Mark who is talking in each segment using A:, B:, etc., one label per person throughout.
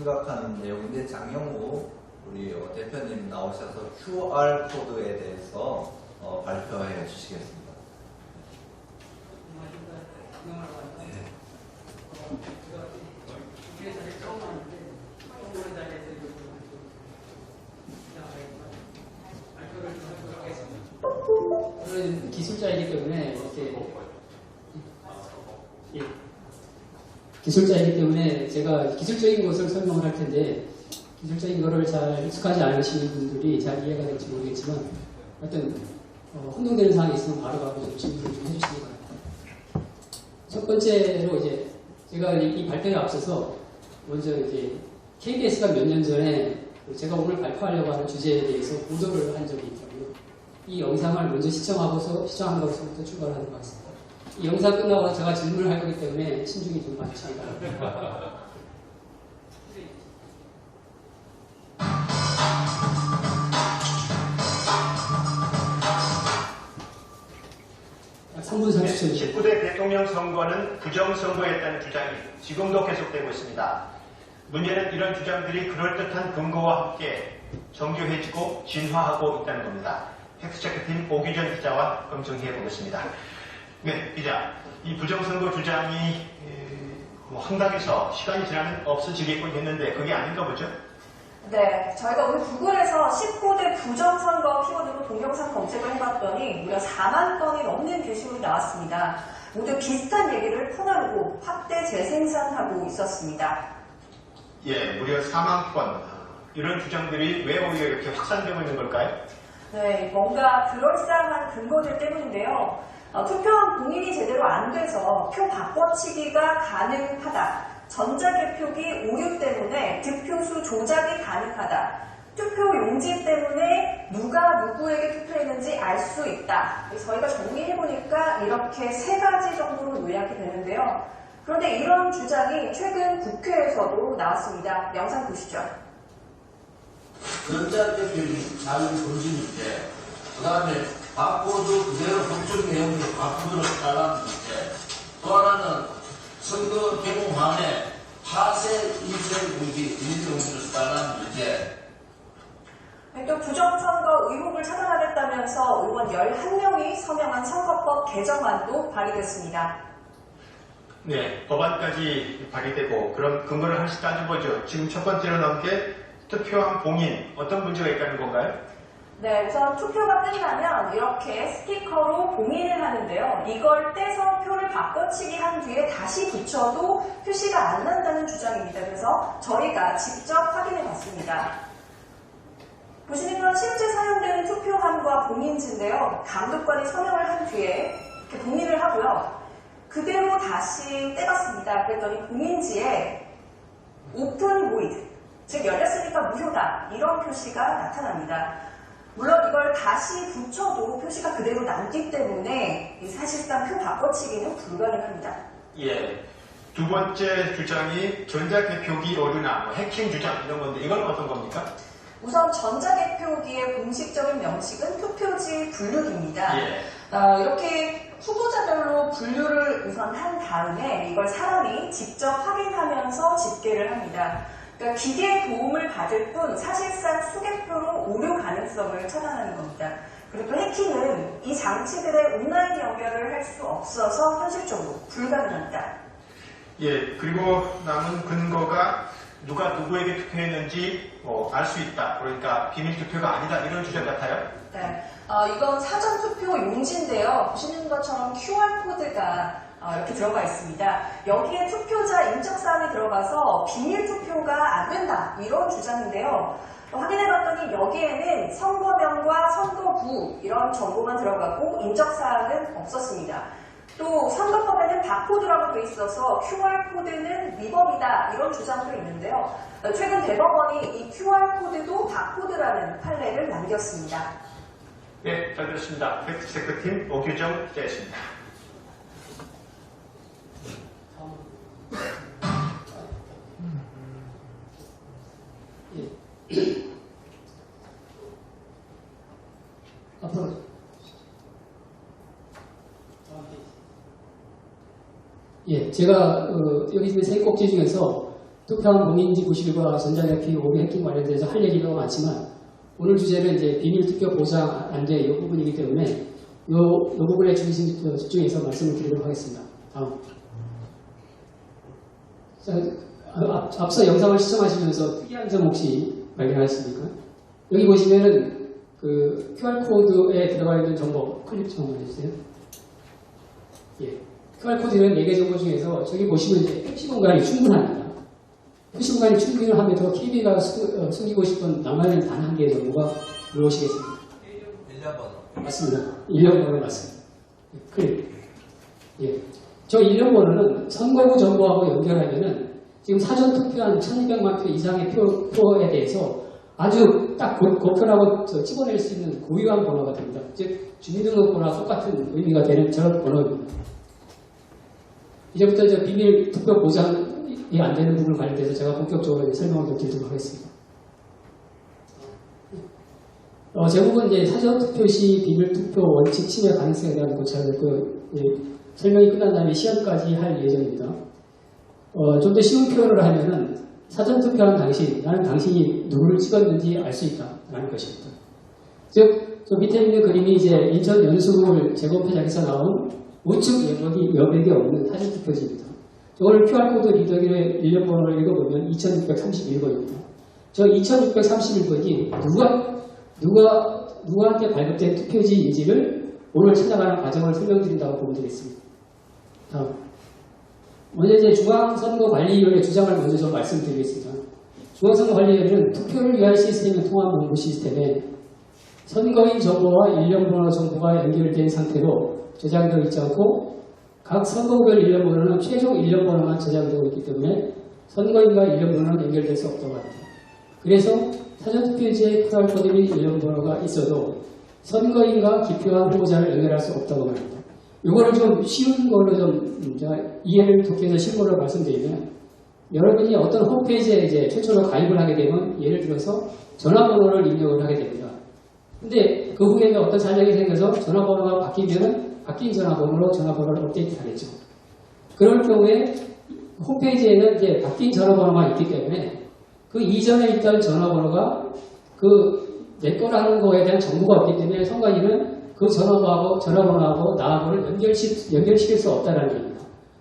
A: 심각한 내용인데 장영우 우리 대표님 나오셔서 QR 코드에 대해서 발표해 주시겠습니다.
B: 저는 기술자이기 때문에 기술자이기 때문에 제가 기술적인 것을 설명을 할 텐데 기술적인 거를 잘 익숙하지 않으시는 분들이 잘 이해가 될지 모르겠지만 어떤 혼동되는 사항이 있으면 바로 좀 질문을 좀 해주시기 바랍니다. 첫 번째로 이제 제가 이 발표에 앞서서 먼저 이제 KBS가 몇 년 전에 제가 오늘 발표하려고 하는 주제에 대해서 보도를 한 적이 있거든요. 이 영상을 먼저 시청한 것부터 출발하도록 하겠습니다. 이 영상 끝나고 제가 질문을 할 거기 때문에 신중히 좀 봐주시기 바랍니다.
C: 네, 19대 대통령 선거는 부정선거였다는 주장이 지금도 계속되고 있습니다. 문제는 이런 주장들이 그럴듯한 근거와 함께 정교해지고 진화하고 있다는 겁니다. 팩트체크팀 오기정 기자와 검증해 보겠습니다. 네, 기자. 이 부정선거 주장이 황당해서 시간이 지나면 없어지겠군 했는데 그게 아닌가 보죠?
D: 네, 저희가 오늘 구글에서 19대 부정선거 키워드로 동영상 검색을 해봤더니 무려 4만 건이 넘는 게시물이 나왔습니다. 모두 비슷한 얘기를 퍼나르고 확대 재생산하고 있었습니다.
C: 예, 무려 4만 건. 이런 주장들이 왜 오히려 이렇게 확산되고 있는 걸까요?
D: 네, 뭔가 그럴싸한 근거들 때문인데요. 투표한 공인이 제대로 안 돼서 표 바꿔치기가 가능하다. 전자개표기 오류 때문에 득표수 조작이 가능하다. 투표 용지 때문에 누가 누구에게 투표했는지 알 수 있다. 저희가 정리해보니까 이렇게 3가지 정도로 요약이 되는데요. 그런데 이런 주장이 최근 국회에서도 나왔습니다. 영상 보시죠.
E: 전자개표기 자유 검증인데, 그 다음에 바코드 그대로 법적 내용으로 바코드를 따라하는 문제, 또 하나는 선거 개봉안에 파쇄 인쇄공지, 인쇄공지를 따라하는 문제.
D: 또 부정선거 의혹을 차단하겠다면서 의원 11명이 서명한 선거법 개정안도 발의됐습니다.
C: 네, 법안까지 발의되고 그런 근거를 하나씩 따져보죠. 지금 첫 번째로 나온 게 투표한 봉인, 어떤 문제가 있다는 건가요?
D: 네, 우선 투표가 끝나면 이렇게 스티커로 봉인을 하는데요. 이걸 떼서 표를 바꿔치기 한 뒤에 다시 붙여도 표시가 안 난다는 주장입니다. 그래서 저희가 직접 확인해 봤습니다. 보시는 건 실제 사용되는 투표함과 봉인지인데요. 감독관이 서명을 한 뒤에 이렇게 봉인을 하고요. 그대로 다시 떼봤습니다. 그랬더니 봉인지에 오픈 보이드, 즉 열렸으니까 무효다, 이런 표시가 나타납니다. 물론 이걸 다시 붙여도 표시가 그대로 남기 때문에 사실상 표 바꿔치기는 불가능합니다.
C: 예. 두 번째 주장이 전자개표기 오류나 해킹 주장 이런 건데 이건 어떤 겁니까?
D: 우선 전자개표기의 공식적인 명칭은 투표지 분류기입니다.
C: 예.
D: 이렇게 후보자별로 분류를 우선 한 다음에 이걸 사람이 직접 확인하면서 집계를 합니다. 그러니까 기계의 도움을 받을 뿐 사실상 수개표로 오류 가능성을 차단하는 겁니다. 그리고 또 해킹은 이 장치들의 온라인 연결을 할 수 없어서 현실적으로 불가능합니다.
C: 예, 그리고 남은 근거가 누가 누구에게 투표했는지 알 수 있다. 그러니까 비밀 투표가 아니다. 이런 주장 같아요.
D: 네, 이건 사전투표 용지인데요. 보시는 것처럼 QR코드가 이렇게 들어가 있습니다. 여기에 투표자 인적사항이 들어가서 비밀 투표가 안 된다, 이런 주장인데요. 확인해봤더니 여기에는 선거명과 선거구 이런 정보만 들어가고 인적사항은 없었습니다. 또 선거법에는 바코드라고 돼 있어서 QR코드는 위법이다, 이런 주장도 있는데요. 최근 대법원이 이 QR코드도 바코드라는 판례를 남겼습니다.
C: 네, 잘 들었습니다. 팩트체크팀 오규정 기자였습니다.
B: 앞으로. 예, 제가 여기 있는 세 꼭지 중에서 투표한 공인인지 부실과 전자개표 오류 해킹 관련돼서 할 얘기가 많지만 오늘 주제는 이제 비밀 투표 보장 안돼 이 부분이기 때문에 이 부분에 집중해서 말씀을 드리도록 하겠습니다. 다음. 자, 앞서 영상을 시청하시면서 특이한 점 혹시 발견하셨습니까? 여기 보시면은 그 QR코드에 들어가 있는 정보 클릭 좀 한번 해주세요. 예. QR코드는 4개 정보 중에서 저기 보시면 이제 표시 공간이 충분합니다. 표시 공간이 충분을 함에도 KB가 숨기고 싶은 남아있는 단 한 개의 정보가 무엇이겠습니까?
A: 1년 번호.
B: 맞습니다. 1년 번호 맞습니다. 클릭. 예. 저 1년 번호는 선거구 정보하고 연결하면은 지금 사전 투표한 1200만 표 이상의 표에 대해서 아주 딱 고편하고 찍어낼 수 있는 고유한 번호가 됩니다. 즉, 주민등록번호와 똑같은 의미가 되는 저런 번호입니다. 이제부터 이제 비밀 투표 보장이 안 되는 부분 관련돼서 제가 본격적으로 설명을 드리도록 하겠습니다. 제목은 이제 사전 투표 시 비밀 투표 원칙 침해 가능성에 대한 고찰을 설명이 끝난 다음에 시연까지 할 예정입니다. 좀 더 쉬운 표현을 하면은 사전 투표한 당시 나는 당신이 누구를 찍었는지 알 수 있다라는 것입니다. 즉, 저 밑에 있는 그림이 이제 인천 연수구를 재검표장에서 나온 우측 여백이 없는 사전 투표지입니다. 오늘 QR코드 리더기의 1년 번호를 읽어보면 2631번입니다. 저 2631번이 누구한테 발급된 투표지인지를 오늘 찾아가는 과정을 설명드린다고 보면 되겠습니다. 다음. 먼저 이제 중앙선거관리위원회 주장을 먼저 좀 말씀드리겠습니다. 중앙선거관리위원회는 투표를 위한 시스템의 통합정보 시스템에 선거인 정보와 일련번호 정보가 연결된 상태로 저장되어 있지 않고 각 선거구별 일련번호는 최종 일련번호만 저장되고 있기 때문에 선거인과 일련번호는 연결될 수 없다고 합니다. 그래서 사전투표지에 QR코드 및 일련번호가 있어도 선거인과 기표한 후보자를 연결할 수 없다고 합니다. 이거를 좀 쉬운 걸로 좀 이해를 돕기 위해서 실무로 말씀드리면 여러분이 어떤 홈페이지에 이제 최초로 가입을 하게 되면 예를 들어서 전화번호를 입력을 하게 됩니다. 근데 그 후에 어떤 잔량이 생겨서 전화번호가 바뀌면 바뀐 전화번호로 전화번호를 업데이트하겠죠. 그럴 경우에 홈페이지에는 이제 바뀐 전화번호가 있기 때문에 그 이전에 있던 전화번호가 내 거라는 거에 대한 정보가 없기 때문에 선관위는 그 전화번호하고 나하고를 연결시킬 수 없다는 얘기입니다.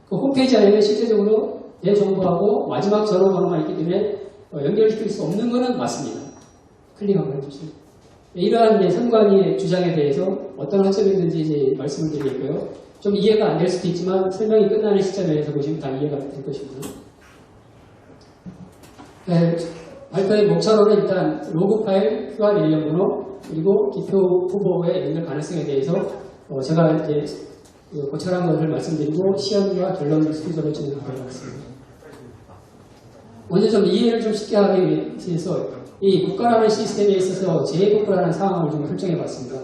B: 그 홈페이지 안에는 실제적으로 내 정보하고 마지막 전화번호가 있기 때문에 연결시킬 수 없는 것은 맞습니다. 클릭 한번 해주세요. 이러한 선관위의 주장에 대해서 어떤 관점이 있는지 이제 말씀을 드리겠고요. 좀 이해가 안 될 수도 있지만 설명이 끝나는 시점에서 보시면 다 이해가 될 것입니다. 발표의 목차로는 일단 로그 파일, QR 일련번호, 그리고 기표 후보의 연결 가능성에 대해서 제가 이제 고찰한 것을 말씀드리고 시연과 결론 순서를 진행하도록 하겠습니다. 먼저 좀 이해를 좀 쉽게 하기 위해서 이 국가라는 시스템에 있어서 재해복구라는 상황을 좀 설정해 봤습니다.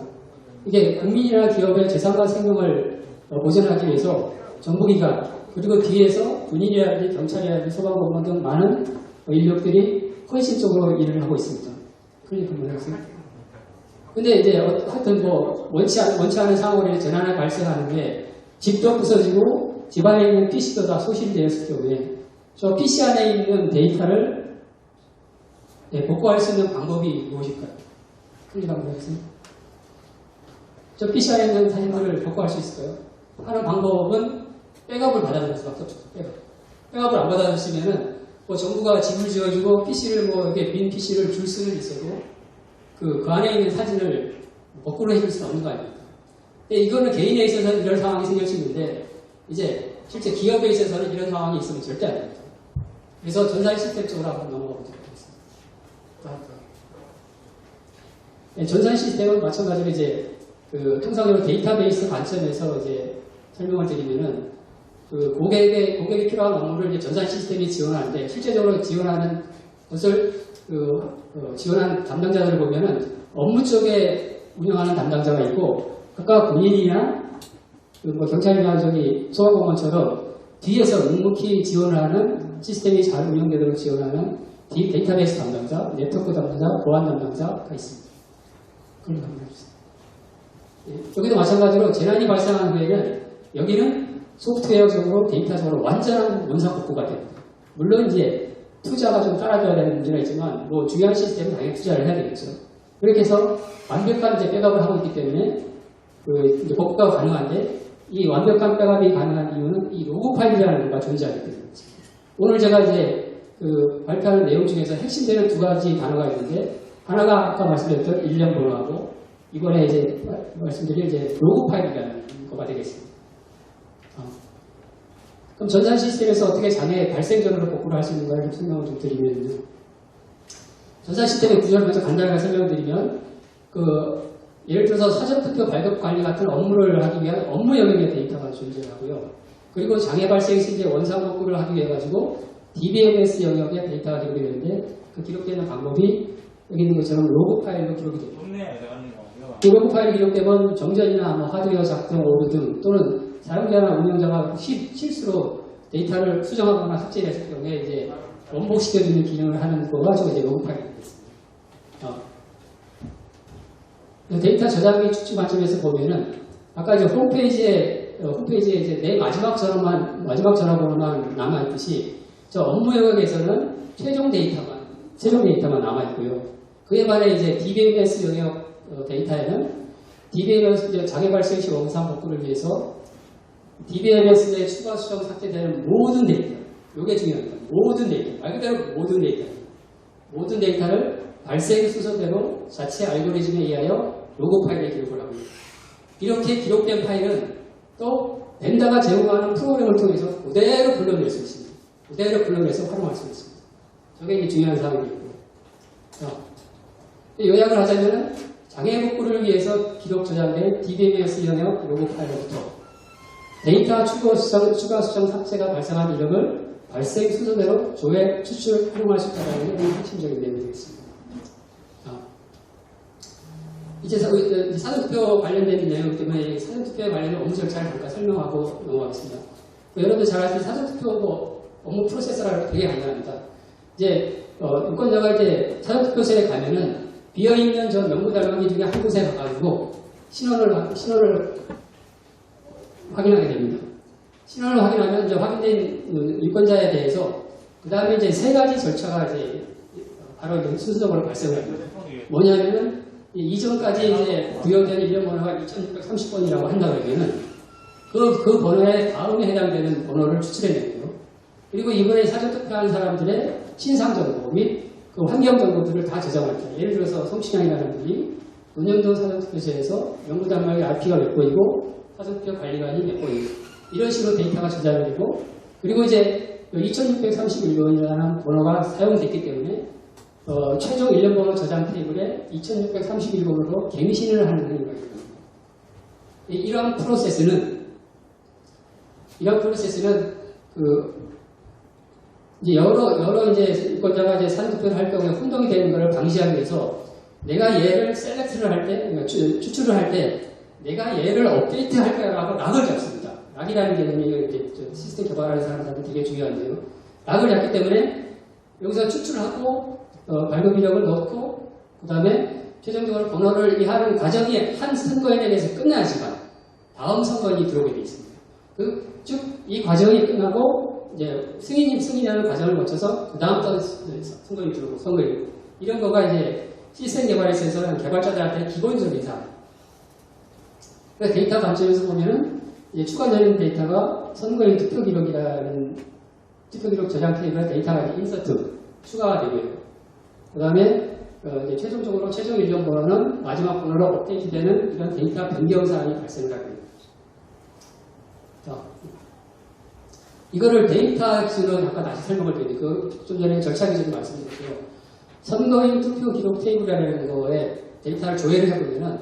B: 이게 국민이나 기업의 재산과 생명을 보존하기 위해서 정부기관 그리고 뒤에서 군인이라든지 경찰이라든지 소방공무원 등 많은 인력들이 헌신적으로 일을 하고 있습니다. 클릭 한번 해주세요. 근데 이제 하여튼 원치 않은 상황으로 재난이 발생하는 게 집도 부서지고 집안에 있는 PC도 다 소실이 되었을 경우에 저 PC 안에 있는 데이터를 복구할 수 있는 방법이 무엇일까요? 클릭 한번 해주세요. 저 PC 안에 있는 사진들을 복구할 수 있을까요? 하는 방법은 백업을 받아주는 수밖에 없죠. 백업을 안 받아주시면은 정부가 집을 지어주고 PC를 이렇게 빈 PC를 줄 수는 있어도 그 안에 있는 사진을 복구를 해줄 수는 없는 거 아닙니까? 근데 이거는 개인에 있어서는 이런 상황이 생길 수 있는데 이제 실제 기업에 있어서는 이런 상황이 있으면 절대 안 됩니다. 그래서 전산 시스템 쪽으로 한번 넘어가 보도록 하겠습니다. 전산 시스템은 마찬가지로 이제 통상적으로 데이터베이스 관점에서 이제 설명을 드리면은 고객이 필요한 업무를 이제 전산 시스템이 지원하는데 실제적으로 지원하는 것을 지원하는 담당자들을 보면은 업무 쪽에 운영하는 담당자가 있고 각각 군인이나 경찰이나 소방공무원처럼 뒤에서 묵묵히 지원하는 시스템이 잘 운영되도록 지원하는 데이터베이스 담당자, 네트워크 담당자, 보안 담당자가 있습니다. 그걸 한번 해주세요. 여기도 마찬가지로 재난이 발생한 후에는 여기는 소프트웨어적으로 데이터적으로 완전한 원상 복구가 됩니다. 물론 이제 투자가 좀 따라줘야 되는 문제가 있지만 뭐 중요한 시스템은 당연히 투자를 해야 되겠죠. 그렇게 해서 완벽한 이제 백업을 하고 있기 때문에 이제 복구가 가능한데 이 완벽한 백업이 가능한 이유는 이 로그 파일이라는 거가 존재하기 때문입니다. 오늘 제가 이제 발표하는 내용 중에서 핵심되는 두 가지 단어가 있는데 하나가 아까 말씀드렸던 일련 번호하고 이번에 이제 말씀드린 이제 로그 파일이라는 거가 되겠습니다. 그럼 전산 시스템에서 어떻게 장애 발생 전후로 복구를 할 수 있는가를 설명을 좀 드리면요. 전산 시스템의 구조를 먼저 간단하게 설명드리면 예를 들어서 사전투표 발급 관리 같은 업무를 하기 위한 업무 영역의 데이터가 존재하고요. 그리고 장애 발생 시 이제 원상 복구를 하기 위해 가지고 DBMS 영역의 데이터가 기록이 되는데 그 기록되는 방법이 여기 있는 것처럼 로그 파일로 기록이 됩니다. 이 로그 파일이 기록되면 정전이나 뭐 하드웨어 작동, 오류 등 또는 사용자나 운영자가 실수로 데이터를 수정하거나 삭제했을 경우에 이제 원복시켜주는 기능을 하는 거 가지고 이제 로그 파일이 되겠습니다. 데이터 저장 및 추측 관점에서 보면은 아까 이제 홈페이지에 이제 내 마지막 전화번호만 남아있듯이 저 업무 영역에서는 최종 데이터만 남아있고요. 그에 반해 이제 DBMS 영역 데이터에는 DBMS 장애 발생 시 원상 복구를 위해서 DBMS에 추가 수정 삭제되는 모든 데이터, 이게 중요합니다. 모든 데이터, 말 그대로 모든 데이터를 발생 순서대로 자체 알고리즘에 의하여 로그 파일에 기록을 하고 있습니다. 이렇게 기록된 파일은 또 벤더가 제공하는 프로그램을 통해서 그대로 불러낼 수 있습니다. 그대로 불러내서 활용할 수 있습니다. 저게 이제 중요한 사항이고요. 요약을 하자면 장애 복구를 위해서 기록 저장된 DBMS 영역 로그 파일로부터 데이터 추가 수정 삭제가 발생한 이력을 발생 순서대로 조회, 추출, 활용할 수 있다는 게 핵심적인 내용이 되겠습니다. 이제 사전투표 관련된 내용 때문에 사전투표에 관련된 업무 절차를 잠깐 설명하고 넘어가겠습니다. 여러분들 잘 아시는 사전투표 업무 프로세서라고 되게 간단합니다. 이제 유권자가 이제 사전투표소에 가면은 비어있는 저 명부달방기 중에 한 곳에 가가지고 신원을 확인하게 됩니다. 신원을 확인하면 이제 확인된 유권자에 대해서 그 다음에 이제 세 가지 절차가 이제 바로 순서적으로 발생을 합니다. 뭐냐면은 이전까지 이제 부여된 일련 번호가 2630번이라고 한다 그러면은 그 번호에 다음에 해당되는 번호를 추출해내고요. 그리고 이번에 사전투표하는 사람들의 신상 정보 및 그 환경 정보들을 다 저장합니다. 예를 들어서 성춘향이라는 분이 논현동 사전투표소에서 명부단말기 RP가 몇 번이고 사전투표 관리관이 몇 번이고 이런 식으로 데이터가 저장이 되고 그리고 이제 2631번이라는 번호가 사용됐기 때문에 최종 일련 번호 저장 테이블에 2631번으로 갱신을 하는 행위가 있습니다. 이런 프로세스는 이제 여러 이제 유권자가 이제 사전투표를 할 경우에 혼동이 되는 것을 방지하기 위해서 내가 얘를 셀렉트를 할 때, 그러니까 추출을 할 때 내가 얘를 업데이트 할 거라고 락을 잡습니다. 락이라는 개념이 이렇게 시스템 개발하는 사람들한테 되게 중요한데요. 락을 잡기 때문에 여기서 추출하고 발급 이력을 넣고 그 다음에 최종적으로 번호를 이하는 과정이 한 선거인에 대해서 끝나지만 다음 선거인이 들어오게 되어 있습니다. 즉 이 과정이 끝나고 이제 승인하는 과정을 거쳐서 그 다음 선거인이 들어오고 선거인 이런 거가 이제 시스템 개발에 있어서 개발자들한테 기본적인 사항. 그래서 데이터 관점에서 보면은 이제 추가되는 데이터가 선거인 투표 기록이라는 투표 기록 저장 테이블에 데이터가 이제 인서트 추가가 되고요. 그 다음에 이제 최종적으로 최종 일련 번호는 마지막 번호로 업데이트되는 이런 데이터 변경 사항이 발생을 하게 됩니다. 이거를 데이터 기준으로 잠깐 다시 설명을 드리고 좀 전에 절차 기준을 말씀드렸고요. 선거인 투표 기록 테이블이라는 거에 데이터를 조회를 해보면은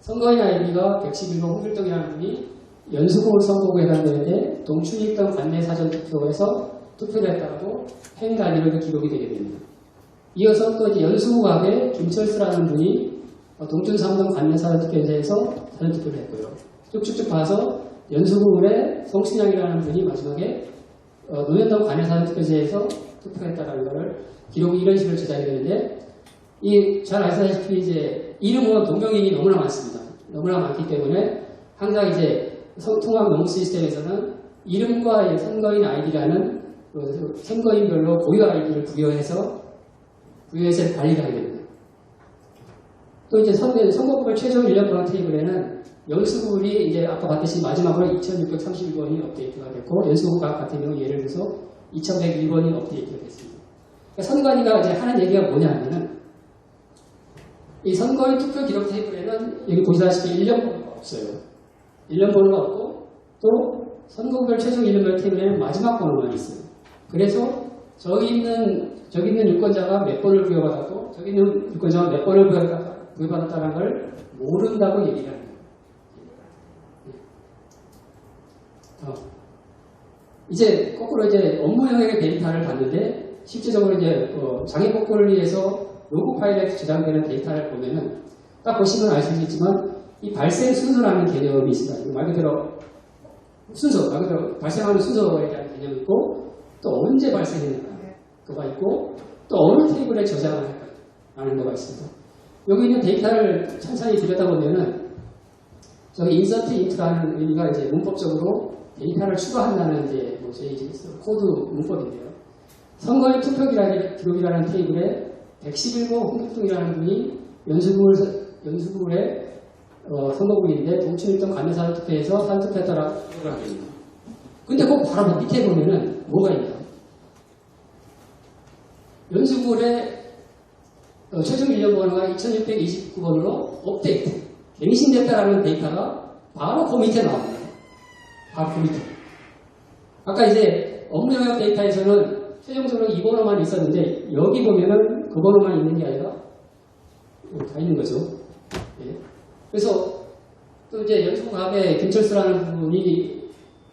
B: 선거인 아이디가 111번 홍길동이라는 분이 연수구 선거구에 해당되는데 동춘익당 관내 사전투표에서 투표를 했다고 행관리로 기록이 되게 됩니다. 이어서 또 이제 연수구갑에 김철수라는 분이 동춘 3동 관내 사전투표에서 사전투표를 했고요. 쭉쭉쭉 봐서 연수구의 성춘향이라는 분이 마지막에 노현동 관내 사전투표제에서 투표했다라는 것을 기록이 이런 식으로 저장이 되는데 잘 아시다시피 이제 이름은 동명이인이 너무나 많습니다. 너무나 많기 때문에 항상 이제 통합 명부 시스템에서는 이름과 선거인 아이디라는 선거인별로 고유 아이디를 부여해서 관리를 하게 됩니다. 또 이제 선거구별 최종 인력 번호 테이블에는 연수구이 이제 아까 봤듯이 마지막으로 2631번이 업데이트가 됐고, 연수구 각 같은 경우 예를 들어서 2101번이 업데이트가 됐습니다. 그러니까 선관위가 이제 하는 얘기가 뭐냐면은, 이 선거인 투표 기록 테이블에는 여기 보시다시피 1년 번호가 없어요. 1년 번호가 없고, 또 선거구별 최종 인력별 테이블에는 마지막 번호만 있어요. 그래서 저기 있는 유권자가 몇 번을 부여받았고, 저기 있는 유권자가 몇 번을 부여받았다는 걸 모른다고 얘기를 합니다. 이제 거꾸로 이제 업무 영역의 데이터를 봤는데, 실제적으로 이제 장애 복구를 위해서 로그 파일에 저장되는 데이터를 보면은 딱 보시면 알 수 있겠지만, 이 발생 순서라는 개념이 있습니다. 말 그대로 발생하는 순서에 대한 개념이 있고, 또 언제 발생했는가 그거가 있고, 또 어느 테이블에 저장을 할까 라는 거가 있습니다. 여기 있는 데이터를 천천히 들여다보면은, 저기 인서트 인트라는 의미가 이제 문법적으로 데이터를 추가한다는 이제 코드 문법인데요. 선거인 투표 기록이라는 테이블에 111호 홍길동이라는 분이 연수구의 선거구인데 동춘일동 감면사전 투표에서 사전투표했다라고 하게 됩니다. 근데 그 바로 밑에 보면은 뭐가 있냐? 연수구의 최종 인력 번호가 2629번으로 업데이트, 갱신됐다라는 데이터가 바로 그 밑에 나옵니다. 바로 그 밑에. 아까 이제 업무 영역 데이터에서는 최종적으로 이 번호만 있었는데, 여기 보면은 그 번호만 있는 게 아니라 다 있는 거죠. 예. 그래서 또 이제 연수구 갑의 김철수라는 분이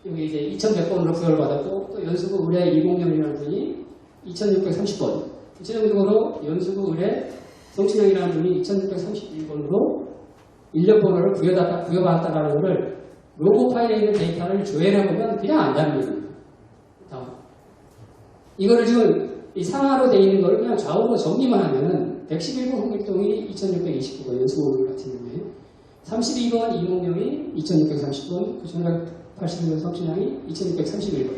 B: 여기 이제 2100번으로 부여를 받았고, 또 연수구 의뢰 200명이라는 분이 2630번. 최종적으로 연수구 의뢰 성춘영이라는 분이 2631번으로 인력번호를 부여받았다는 것을 로고 파일에 있는 데이터를 조회해보면 그냥 안다는 얘기입니다. 다음. 이거를 지금 이 상하로 되어 있는 걸 그냥 좌우로 정리만 하면은 111번 홍길동이 2629번 연수구 같은 경우에, 32번 이몽룡이 2630번, 1981번 성춘향이 2631번.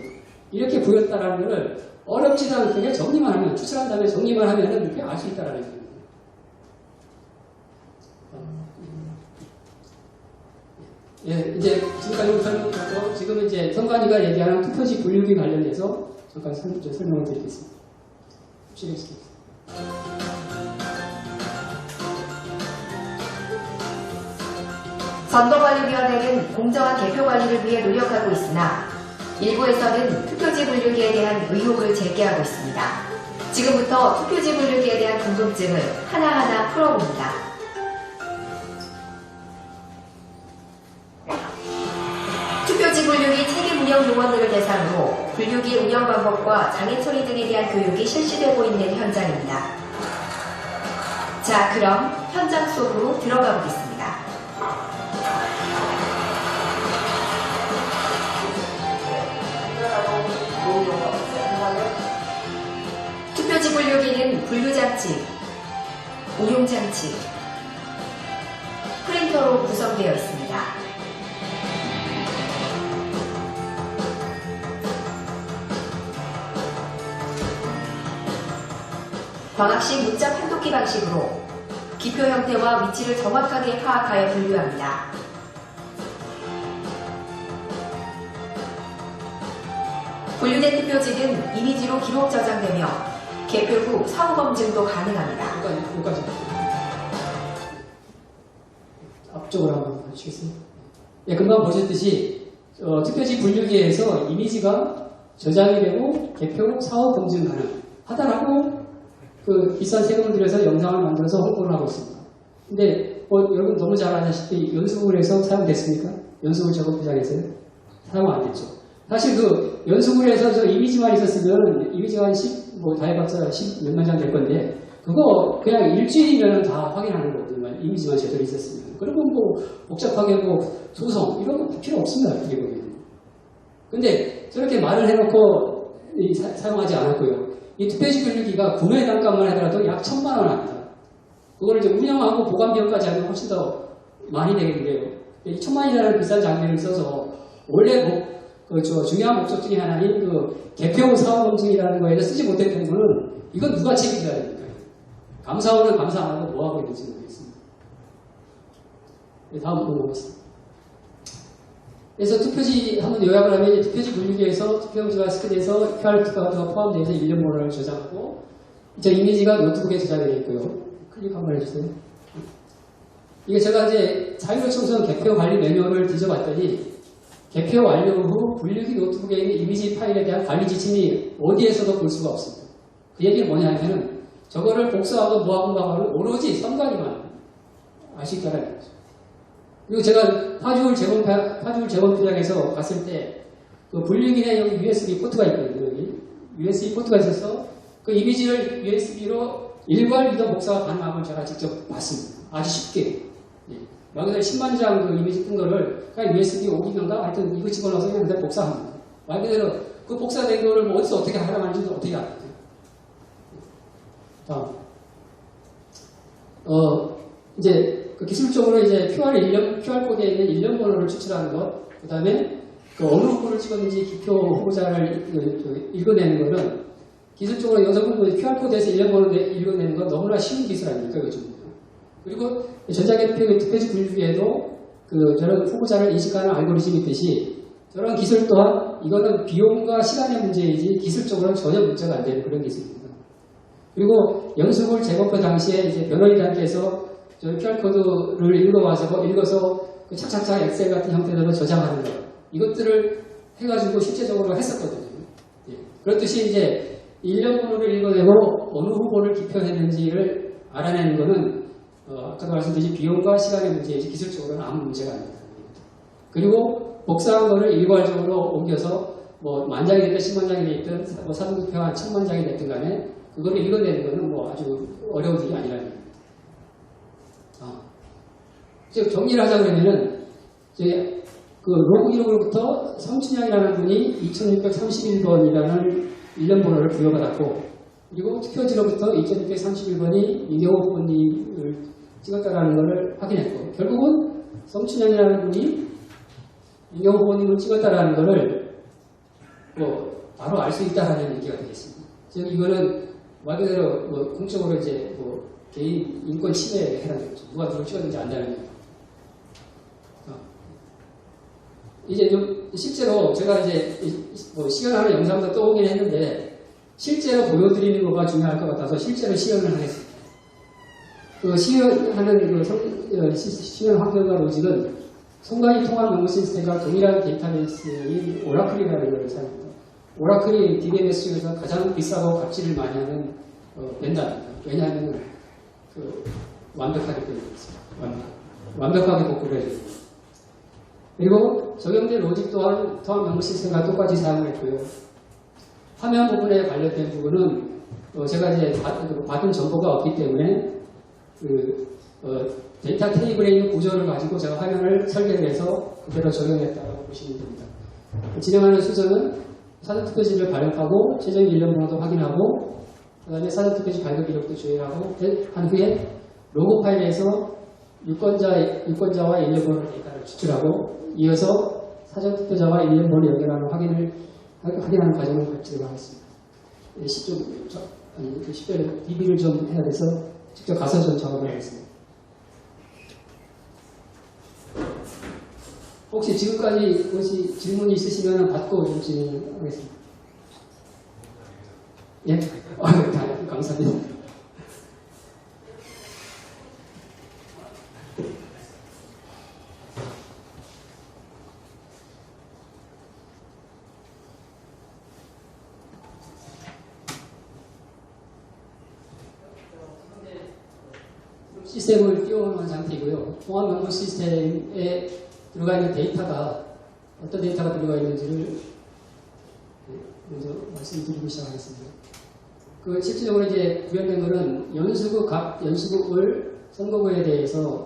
B: 이렇게 부였다라는 것을 어렵지도 않게 그냥 정리만 하면, 추출한 다음에 정리만 하면은 이렇게 알 수 있다라는 얘기입니다. 예, 이제 지금까지 설명드렸고, 지금 이제 선관위가 얘기하는 투표지 분류기 관련해서 잠깐 설명을 드리겠습니다. 쉬겠습니다.
F: 선거관리위원회는 공정한 개표 관리를 위해 노력하고 있으나 일부에서는 투표지 분류기에 대한 의혹을 제기하고 있습니다. 지금부터 투표지 분류기에 대한 궁금증을 하나하나 풀어봅니다. 투표지 분류기 책임 운영 요원들을 대상으로 분류기 운영 방법과 장애 처리 등에 대한 교육이 실시되고 있는 현장입니다. 자, 그럼 현장 속으로 들어가 보겠습니다. 투표지 분류기는 분류장치, 운용장치, 프린터로 구성되어 있습니다. 광학식 문자 판독기 방식으로 기표 형태와 위치를 정확하게 파악하여 분류합니다. 분류된 투표지는 이미지로 기록 저장되며 개표 후 사후 검증도 가능합니다.
B: 여기까지. 앞쪽으로 한번 봐주시겠어요? 예, 금방 보셨듯이 투표지 분류기에서 이미지가 저장이 되고 개표 사후 검증 가능하다라고 그 비싼 세금을 들여서 영상을 만들어서 홍보를 하고 있습니다. 근데 여러분 너무 잘 아시다시피 연수구에서 사용됐습니까? 연수구 작업부장에서요? 사용 안 됐죠. 사실 그 연수구에서 저 이미지만 있었으면 이미지가 한 10, 다 해봤자 10 몇만 장 될 건데, 그거 그냥 일주일이면 다 확인하는 거거든요. 이미지만 제대로 있었으면. 그러면 복잡하게 소송 이런 거 필요 없습니다. 어떻게 보면. 근데 저렇게 말을 해놓고 사용하지 않았고요. 이 투표지 분류기가 구매 단가만 하더라도 약 1000만 원 합니다. 그걸 이제 운영하고 보관 비용까지 하면 훨씬 더 많이 되겠는데요. 이 1000만 원이라는 비싼 장비를 써서 원래 중요한 목적 중에 하나인 개표 사후 검증이라는 거에서 쓰지 못했던 거는 이건 누가 책임져야 됩니까? 감사원은 감사 안 하고 뭐 하고 있는지 모르겠습니다. 다음 넘어가겠습니다. 그래서 투표지 한번 요약을 하면 투표지 분류기에서 투표용지가 스캔돼서 QR코드가 포함되어서 1년 번호를 저장하고 저 이미지가 노트북에 저장이 되어 있고요. 클릭 한번 해주세요. 이게 제가 이제 자유로청소년 개표 관리 매뉴얼을 뒤져봤더니 개표 완료 후 분류기 노트북에 있는 이미지 파일에 대한 관리 지침이 어디에서도 볼 수가 없습니다. 그 얘기는 뭐냐 하면은 저거를 복사하고 뭐하고 하면 오로지 선관위만 알 수 있다는 거죠. 그리고 제가 파주울 재건표장에서 갔을 때 그 분류기에 여기 USB 포트가 있거든요. 여기 USB 포트가 있어서 그 이미지를 USB로 일괄 리더 복사가 가능한 걸 제가 직접 봤습니다. 아주 쉽게. 말 그대로 10만 장 그 이미지 뜬 거를 그냥 USB 5기가인가 하여튼 이거 집어넣어서 그냥 복사합니다. 말 그대로 그 복사된 거를 뭐 어디서 어떻게 하라는지도 어떻게 알겠죠. 다음. 이제 그 기술적으로 이제 QR코드에 있는 1년 번호를 추출하는 것, 그 다음에 그 어느 후보를 찍었는지 기표 후보자를 읽어내는 거는 기술적으로 여성분 QR코드에서 1년 번호를 읽어내는 건 너무나 쉬운 기술 아닙니까, 요즘. 그리고 전자개표지 분류기에도 저런 후보자를 인식하는 알고리즘이 있듯이 저런 기술 또한 이거는 비용과 시간의 문제이지 기술적으로는 전혀 문제가 안 되는 그런 기술입니다. 그리고 연수물 재검표 당시에 이제 변호인단께서 저 QR코드를 읽어서 그 착착착 엑셀 같은 형태로 저장하는 것 이것들을 해가지고 실제적으로 했었거든요. 예. 그렇듯이 이제 1년 번호를 읽어내고 어느 후보를 기표했는지를 알아내는 것은 아까도 말씀드린 비용과 시간의 문제이지 기술적으로는 아무 문제가 아닙니다. 그리고 복사한 거를 일괄적으로 옮겨서 뭐 만장이 됐든 10만장이 됐든 뭐 사전투표가 1000만장이 됐든 간에 그거를 읽어내는 거는 뭐 아주 어려운 일이 아니라는 겁니다. 즉 정리를 하자 그러면은 이제 그 로그 기록으로부터 성춘향이라는 분이 2631번이라는 1년 번호를 부여받았고 그리고 투표지로부터 2631번이 이경호 후보님을 찍었다라는 것을 확인했고 결국은 성춘향이라는 분이 이경호 후보님을 찍었다라는 것을 뭐 바로 알 수 있다라는 얘기가 되겠습니다. 즉 이거는 말 그대로 뭐 공적으로 이제 뭐 개인 인권 침해에 해당되죠. 누가 누굴 찍었는지 안다는 거예요. 이제 좀 실제로 제가 이제 뭐 시연하는 영상도 떠오긴 했는데 실제로 보여드리는 거가 중요할 것 같아서 실제로 시연을 하겠습니다. 그 시연하는 시연 환경과 로직은 선관위 통합 연구 시스템과 동일한 데이터베이스인 오라클이라는 걸 사용합니다. 오라클이 DBMS 중에서 가장 비싸고 값질을 많이 하는 벤더입니다. 왜냐하면 완벽하게 되어 있습니다. 완벽하게 복구를 해줍니다. 그리고 적용된 로직 또한 통합 연구 시스템과 똑같이 사용을 했고요. 화면 부분에 관련된 부분은 제가 이제 받은 정보가 없기 때문에 데이터 테이블에 있는 구조를 가지고 제가 화면을 설계를 해서 그대로 적용했다고 보시면 됩니다. 진행하는 순서는 사전투표지를 발급하고 최종 1년 번호도 확인하고 그 다음에 사전투표지 발급 기록도 조회하고 한 후에 로그 파일에서 유권자와 1년 번호 데이터를 추출하고 이어서 사전투표자와 1년 번호 연결하는 확인하는 과정을 거치도록 하겠습니다. 시별 DB를 좀 해야 돼서 직접 가서 좀 작업을 하겠습니다. 혹시 지금까지 혹시 질문이 있으시면 받고 좀 진행하겠습니다. 예? 감사합니다. 시스템을 띄워놓은 상태이고요. 통합 연구 시스템에 들어가 있는 데이터가 어떤 데이터가 들어가 있는지를 먼저 말씀드리고 시작하겠습니다. 실질적으로 이제 구현된 것은 연수국을 선거구에 대해서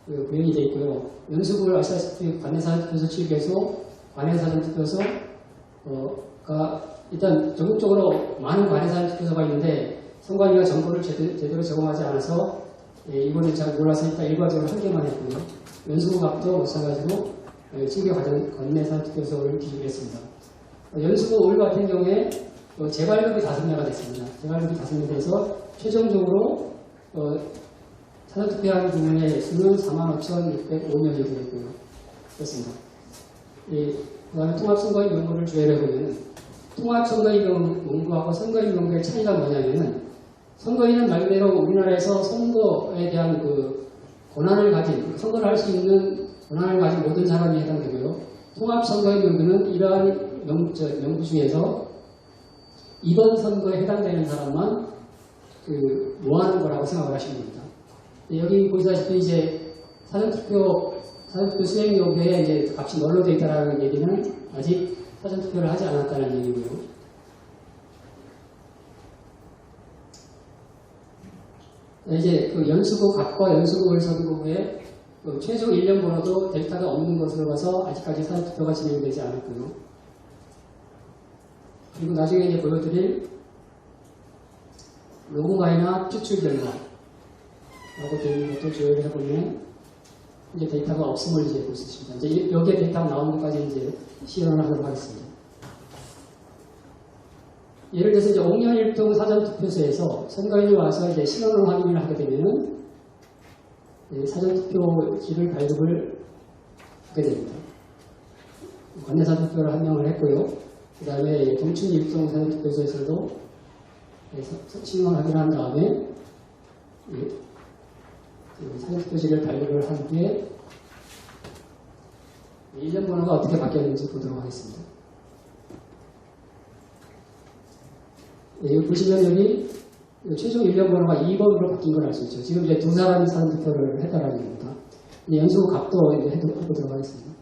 B: 구현이 되어 있고요. 연수국을 아시다시피 관내사전투표소 7개소, 관내사전투표소가 일단 전국적으로 많은 관내사전투표소가 있는데 선관위가 정보를 제대로 제공하지 않아서 이번에 잘 몰라서 일단 일괄적으로 한 개만 했고요. 연수국 앞도 마찬가지로 신규 관내 사전투표소를 기준했습니다. 연수구 올 같은 경우에 재발급이 5명가 됐습니다. 재발급이 5명 돼서 최종적으로 사전투표한 분의 수는 45,605명이 되었고요. 그렇습니다. 그 다음에 통합선거인 명부를 조회해보면 통합선거인 명부하고 선거인 명부의 차이가 뭐냐면은 선거인은 말 그대로 우리나라에서 선거에 대한 그 권한을 가진, 선거를 할 수 있는 권한을 가진 모든 사람이 해당되고요. 통합선거인 명부는 이러한 명부 중에서 이번 선거에 해당되는 사람만 모아놓은 거라고 생각을 하시면 됩니다. 여기 보시다시피 이제 사전투표 수행 여부에 이제 값이 널로 되어 있다는 얘기는 아직 사전투표를 하지 않았다는 얘기고요. 이제 그 연수구 갑과 연수구 월선구에 최종 1년 번호도 데이터가 없는 것으로 봐서 아직까지 사전투표가 진행되지 않았고요. 그리고 나중에 이제 보여드릴 로그마이나 추출 결과라고 되어 있는 것도 조회를 해보면 이제 데이터가 없음을 이제 볼 수 있습니다. 이제 여기에 데이터가 나오는 것까지 이제 시연을 하도록 하겠습니다. 예를 들어서 이제 5년 1동 사전투표소에서 선거인이 와서 이제 신원을 확인을 하게 되면은 사전투표지를 발급을 하게 됩니다. 관내 사전투표를 한명을 했고요. 그 다음에 동춘 1동 사전투표소에서도 신원을 확인한 다음에 사전투표지를 발급을 한 뒤에 1년 번호가 어떻게 바뀌었는지 보도록 하겠습니다. 여기 보시면 여기 최종 1년 번호가 2번으로 바뀐 걸 알 수 있죠. 지금 이제 2사람이 사전투표를 했다라는 겁니다. 연수구 갑도 이제 해보도록 하겠습니다.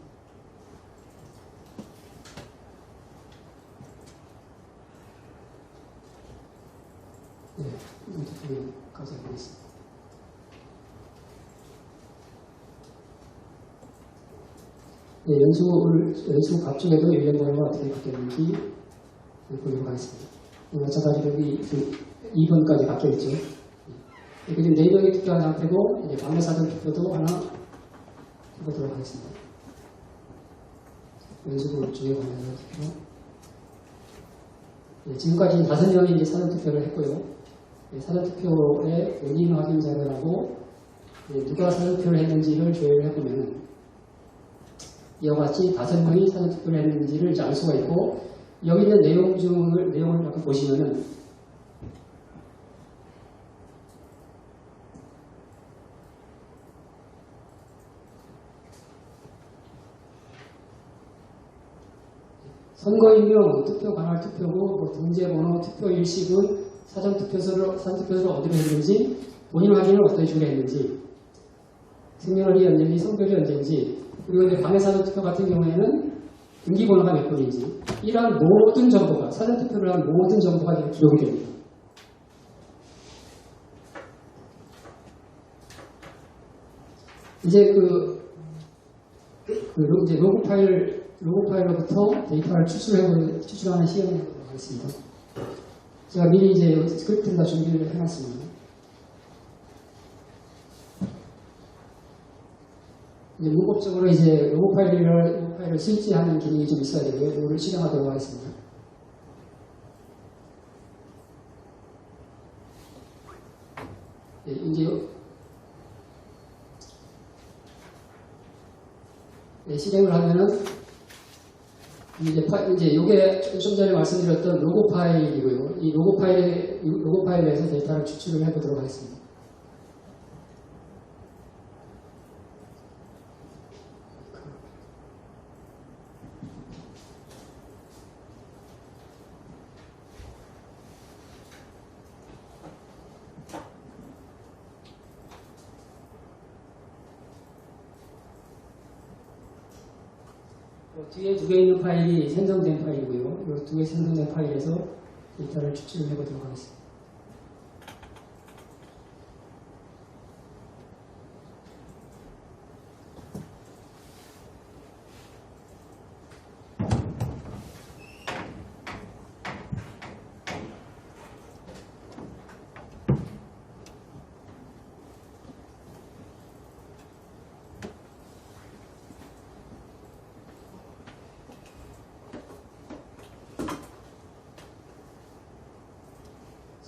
B: 네, 여기까지 해보겠습니다. 네, 연수구 갑 쪽에도 1년 번호가 어떻게 바뀌었는지 보도록 하겠습니다. 마찬가지로 여기 2번까지 바뀌어있죠. 이렇게 지금 4명이 투표한 상태고, 이제 관내 사전 투표도 하나 해보도록 하겠습니다. 연수구 중에 관내 사전 투표. 네, 지금까지 5명이 이제 사전 투표를 했고요. 네, 사전 투표의 본인 확인 자료라고 누가 사전 투표를 했는지를 조회를 해보면 이와 같이 5명이 사전 투표를 했는지를 이제 알 수가 있고, 여기 있는 내용을 이렇게 보시면은 선거인명, 투표 관할 투표구, 등재번호, 투표 일식은 사전투표소를 어디로 했는지, 본인 확인을 어떤 식으로 했는지, 생년월일이 언제인지, 성별이 언제인지, 그리고 이제 관내 사전투표 같은 경우에는 등기번호가 몇 번인지, 이러한 모든 정보가, 사전투표를 한 모든 정보가 기록이 됩니다. 이제 이제 로그 파일로부터 데이터를 추출하는 시험을 해보도록 하겠습니다. 제가 미리 이제 스크립트를 다 준비를 해놨습니다. 이제 문법적으로 이제 로그 파일을 스위치하는 기능이 좀 있어야 되고요. 이거를 실행하도록 하겠습니다. 네, 이제 실행을 하면은 이제 이게 좀 전에 말씀드렸던 로고 파일이고요. 이 로고 파일에서 데이터를 추출을 해보도록 하겠습니다. 뒤에 2개 있는 파일이 생성된 파일이고요. 이 2개 생성된 파일에서 데이터를 추출을 해보도록 하겠습니다.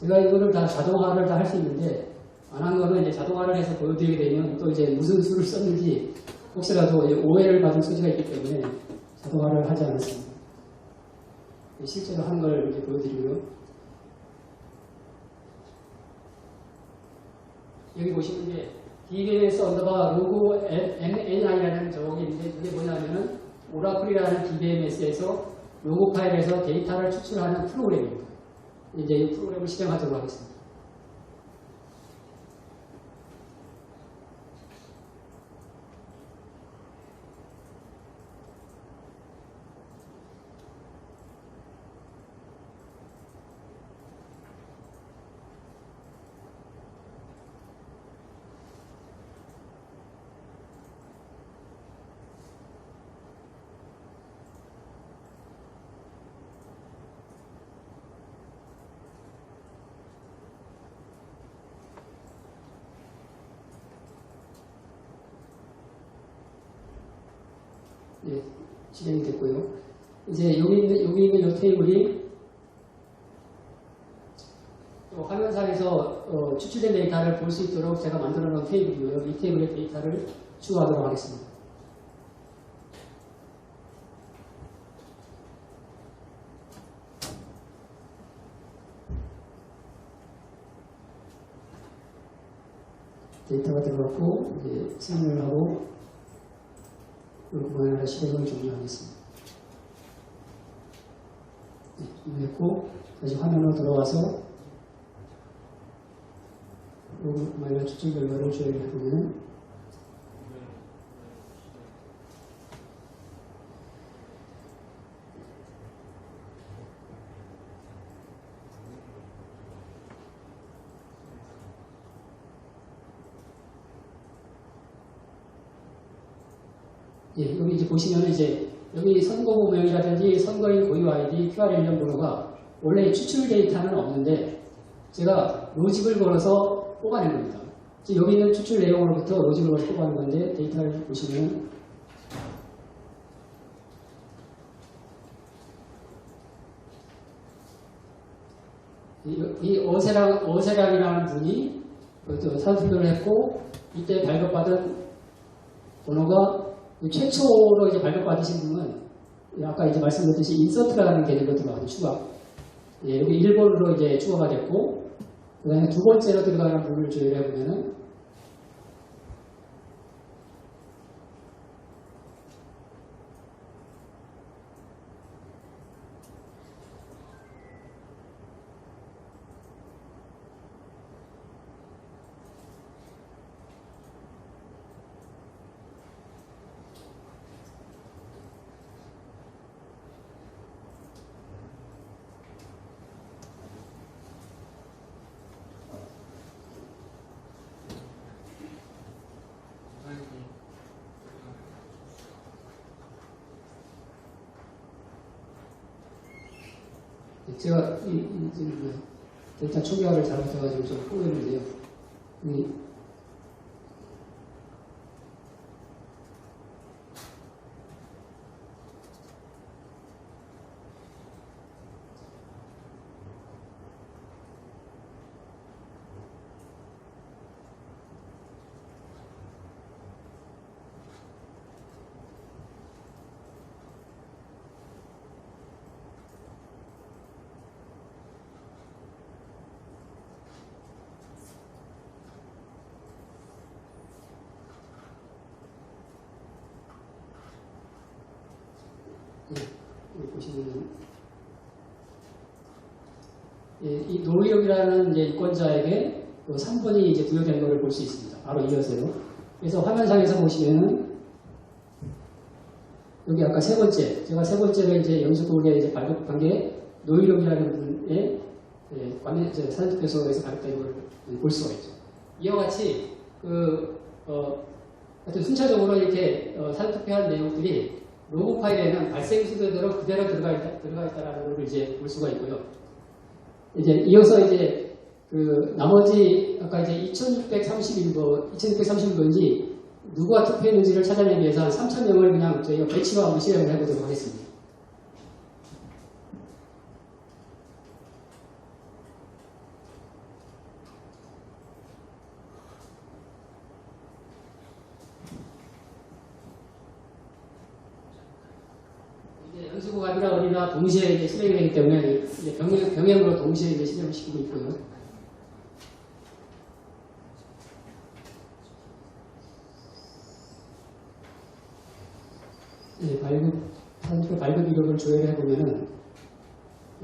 B: 제가 이거를 다 자동화를 다 할 수 있는데 안 한 거는 이제 자동화를 해서 보여드리게 되면 또 이제 무슨 수를 썼는지 혹시라도 이제 오해를 받을 소지가 있기 때문에 자동화를 하지 않았습니다. 실제로 한 걸 이제 보여드리고요. 여기 보시면 이제 DBMS 언더바 로고 MNI라는 저기 있는데 그게 뭐냐면은 오라클이라는 DBMS에서 로고 파일에서 데이터를 추출하는 프로그램입니다. 이제 이 프로그램을 실행하도록 하겠습니다. 예, 진행이 됐고요. 이제 여기 있는 이 테이블이 화면상에서 추출된 데이터를 볼 수 있도록 제가 만들어 놓은 테이블이고요. 이 테이블의 데이터를 추가하도록 하겠습니다. 데이터가 들어갔고 이제 생성을 하고 그리고 실행을 종료하겠습니다. 네, 종료했고 다시 화면으로 들어와서 마이너 추출 결과를 조회를 해보면 예, 여기 이제 보시면 이제 여기 선거구명이라든지 선거인 고유 아이디, QRLM 번호가 원래 추출 데이터는 없는데 제가 로직을 걸어서 뽑아낸 겁니다. 지금 여기 있는 추출 내용으로부터 로직을 걸어서 뽑아낸 건데 데이터를 보시면 이 어세랑이라는 분이 사투표를 했고 이때 발급받은 번호가 최초로 이제 발급받으신 분은 아까 이제 말씀드렸듯이 인서트라는 개념으로 들어가는 추가. 예, 여기 1번으로 이제 추가가 됐고, 그 다음에 두 번째로 들어가는 분을 조회를 해보면은, 제가 데이터 초기화를 잘못해가지고 좀 꼬였는데요. 여기 보시면 이 노의력이라는 이제 이권자에게 3번이 이제 부여된 것을 볼 수 있습니다. 바로 이어서요. 그래서 화면상에서 보시면은 여기 아까 세 번째, 제가 세 번째로 이제 영수국에 이제 발급한 게 노의력이라는 분의 사전투표소에서 발급된 걸 볼 수가 있죠. 이와 같이 하여튼 순차적으로 이렇게 사전투표한 내용들이 로고 파일에는 발생 순서대로 그대로 들어가 있다라는 걸 이제 볼 수가 있고요. 이제 이어서 이제 나머지 아까 이제 2631번인지 누가 투표했는지를 찾아내기 위해서 한 3,000명을 그냥 저희가 배치로 한번 실행을 해보도록 하겠습니다. 선거갑이나 어디나 동시에 이제 실행이 되기 때문에 이제 병행으로 동시에 이제 실행을 시키고 있고요. 사전투표 발급 이력을 조회를 해보면은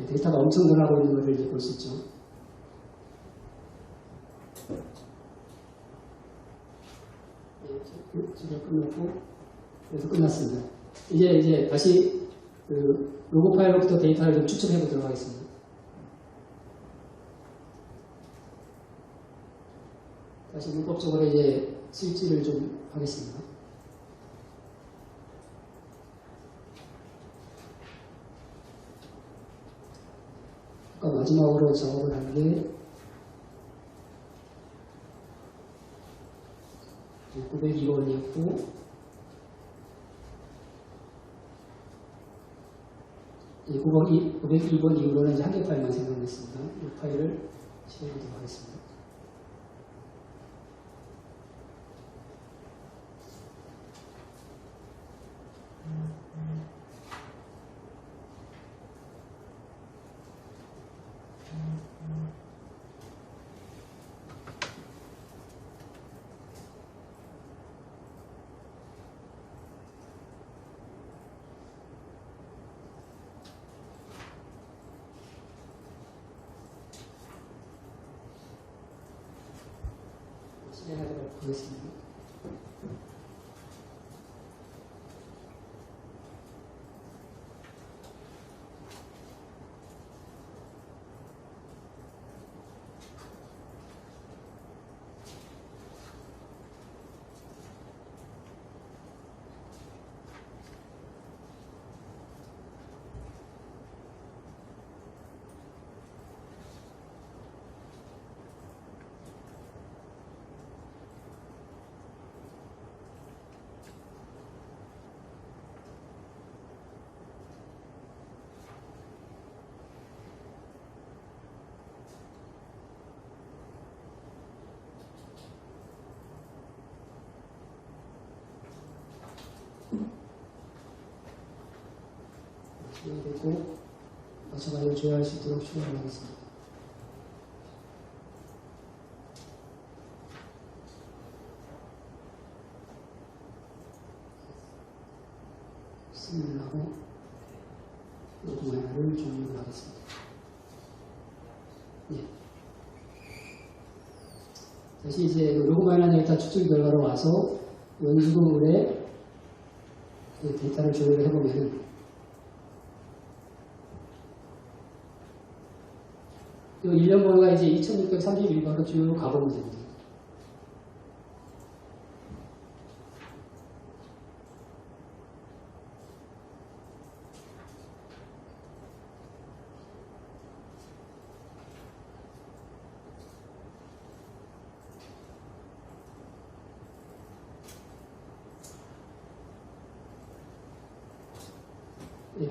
B: 데이터가 엄청 늘어나고 있는 것을 이제 볼 수 있죠. 지금 끝났고, 그래서 끝났습니다. 이제 다시 그 로고 파일로부터 데이터를 좀 추출해 보도록 하겠습니다. 다시 문법적으로 이제 스위치를 좀 하겠습니다. 아까 마지막으로 작업을 한 게 902번이었고 902번 이후로는 이제 한 개 파일만 생성했습니다. 이 파일을 실행하도록 하겠습니다. 실행하도록 하겠습니다. 되고 마찬가지로 조회할 수 있도록 추가를 하겠습니다. 승인을 하고 로고 마이너를 종료를 하겠습니다. 예. 다시 이제 로고 마이너 데이터 추출 결과로 와서 원수금물의 데이터를 조회를 해보면은 이 1년 번호가 이제 2631번으로 쭉 가보면 됩니다.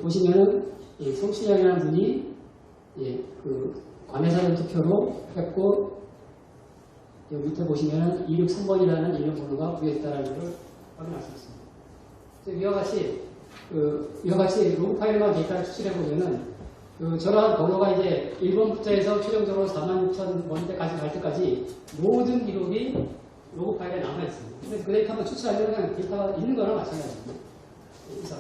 B: 보시면은 성시장이라는 분이 그 관내사전 투표로 했고 여기 밑에 보시면은 263번이라는 일련 번호가 부여했다는 것을 확인할 수 있습니다. 이와 같이 로그 파일만 데이터를 추출해 보면은 저러한 번호가 이제 1번부터해서 최종적으로 46,000번대까지 갈 때까지 모든 기록이 로그 파일에 남아 있습니다. 그래서 그 데이터 한번 추출하려면 그냥 데이터가 있는 거랑 마찬가지입니다. 이상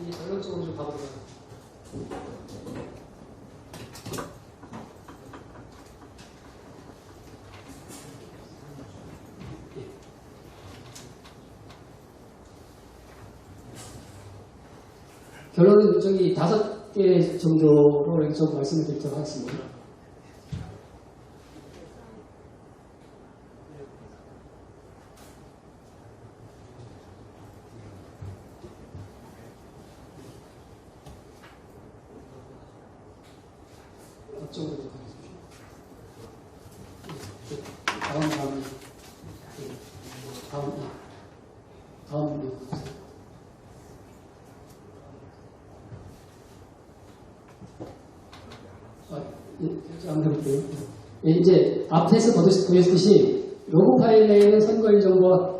B: 이제 결론적으로 좀 가보도록 하겠습니다. 결론은 저기 5개 정도로 좀 말씀을 드리도록 하겠습니다. 앞쪽으로 좀 가겠습니다. 다음 안 그럴게요. 이제 앞에서 보셨듯이 로그 파일 내에는 선거인 정보와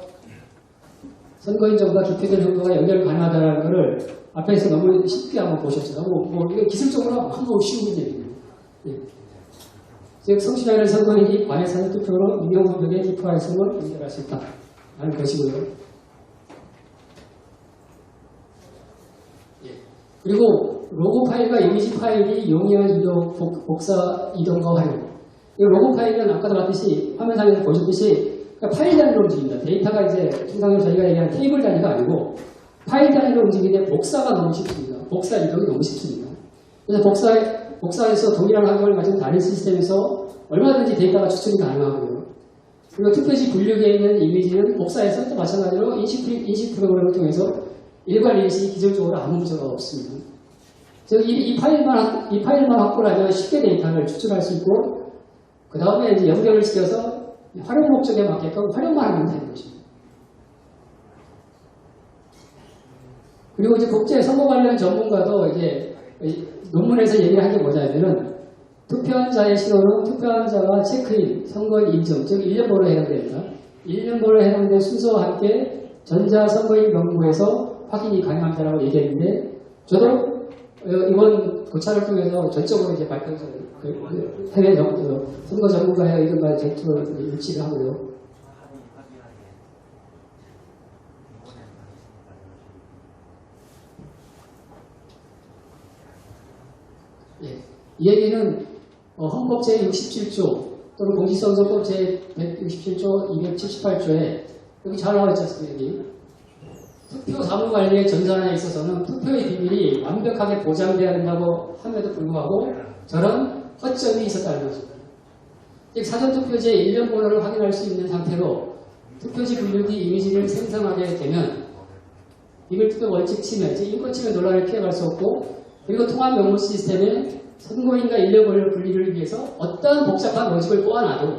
B: 기표된 정보가 연결 가능하다는 것을 앞에서 너무 쉽게 한번 보셨죠. 이게 기술적으로 한번 쉬운 문제입니다. 예. 즉, 성취자는 선거인이 과외 사전투표로 임명분들의 기표할성을 연결할 수 있다. 라는 것이고요. 예. 그리고 로고 파일과 이미지 파일이 용이한 이동, 복사, 이동과 활용. 이 로고 파일은 아까도 봤듯이 화면상에서 보셨듯이 그러니까 파일 단위로 움직입니다. 데이터가 이제 통상적으로 저희가 얘기하는 테이블 단위가 아니고 파일 단위로 움직이는데 복사가 너무 쉽습니다. 복사 이동이 너무 쉽습니다. 그래서 복사에서 동일한 환경을 가진 다른 시스템에서 얼마든지 데이터가 추출이 가능하고요. 그리고 투표지 분류기에 있는 이미지는 복사에서 또 마찬가지로 인식 프로그램을 통해서 일괄 인식이 기술적으로 아무 문제가 없습니다. 즉, 이 파일만 확보를 하면 쉽게 데이터를 추출할 수 있고, 그 다음에 이제 연결을 시켜서 활용 목적에 맞게끔 활용만 하면 되는 것입니다. 그리고 이제 국제 선거 관련 전문가도 이제 논문에서 얘기를 한 게 뭐냐면은 투표한 자의 신원은 투표한 자가 체크인, 선거인 인증, 즉 1년번호에 해당됩니다. 1년번호에 해당된 순서와 함께 전자선거인 명부에서 확인이 가능하다라고 얘기했는데, 저도 이번 고찰을 통해서 전적으로 이제 발표해서 해외 선거 전문가의 의견과 전투를 일치를 하고요. 예, 이 얘기는 헌법 제67조 또는 공직선거법 제167조, 278조에 여기 잘 나와 있지 않습니까? 여기. 투표 사무관리의 전산에 있어서는 투표의 비밀이 완벽하게 보장되어야 된다고 함에도 불구하고 저런 허점이 있었다는 것입니다. 즉 사전투표지의 1년 번호를 확인할 수 있는 상태로 투표지 분류기 이미지를 생성하게 되면 비밀투표 원칙 침해, 즉 인권 침해 논란을 피해갈 수 없고, 그리고 통합 명부 시스템에 선거인과 1년 번호를 분리를 위해서 어떠한 복잡한 로직을 꼬아놔도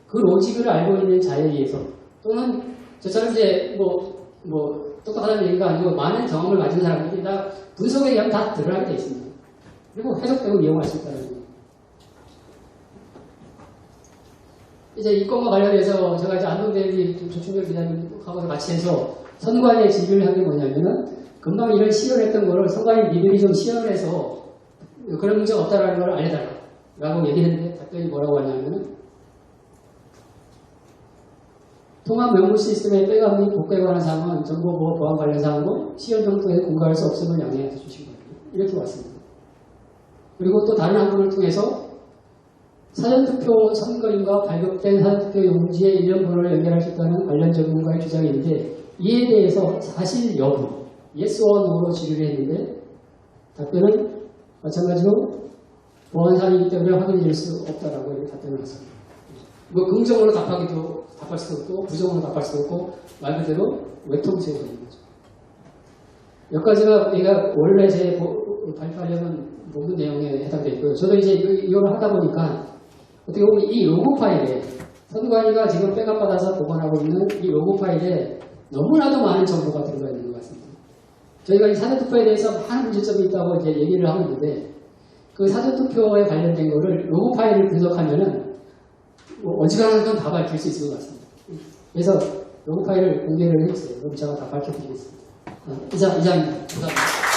B: 그 로직을 알고 있는 자에 의해서, 또는 저처럼 이제 똑똑하다는 얘기가 아니고 많은 경험을 가진 사람들이 다 분석에 의하면 다 드러나게 되어 있습니다. 그리고 해석되고 이용할 수 있다는 겁니다. 이제 이 건과 관련해서 제가 이제 안동대리 조충렬 기자님하고 같이 해서 선관위에 질의를 한 게 뭐냐면은 금방 이런 시연을 했던 거를 선관위 니들이 좀 시연을 해서 그런 문제가 없다라는 걸 알려달라고 얘기를 했는데 답변이 뭐라고 하냐면은 통합 명부 시스템의 백업 및 복구에 관한 사항은 정보보호 보안 관련 사항으로 시연 정도에 공개할 수 없음을 양해해 주신 겁니다. 이렇게 왔습니다. 그리고 또 다른 항목을 통해서 사전투표 선거인과 발급된 사전투표 용지의 1년 번호를 연결할 수 있다는 관련 전문가의 주장이 있는데, 이에 대해서 사실 여부, yes or no로 질의를 했는데 답변은 마찬가지로 보안사항이기 때문에 확인될 수 없다라고 이렇게 답변을 했습니다. 긍정으로 답할 수도 없고 부정으로 답할 수도 없고 말 그대로 외통제가 있는 거죠. 여기까지가 우리가 원래 제 발표하려는 논문 내용에 해당되어 있고요. 저도 이제 이걸 하다 보니까 어떻게 보면 이 로고 파일에 선관위가 지금 백업받아서 보관하고 있는 이 로고 파일에 너무나도 많은 정보가 들어가 있는 것 같습니다. 저희가 이 사전투표에 대해서 많은 문제점이 있다고 이제 얘기를 하고 있는데, 그 사전투표에 관련된 거를 로고 파일을 분석하면은 어지간한 건 다 밝힐 수 있을 것 같습니다. 그래서 로고 파일을 공개를 해주세요. 그럼 제가 다 밝혀드리겠습니다. 이상입니다. 감사합니다.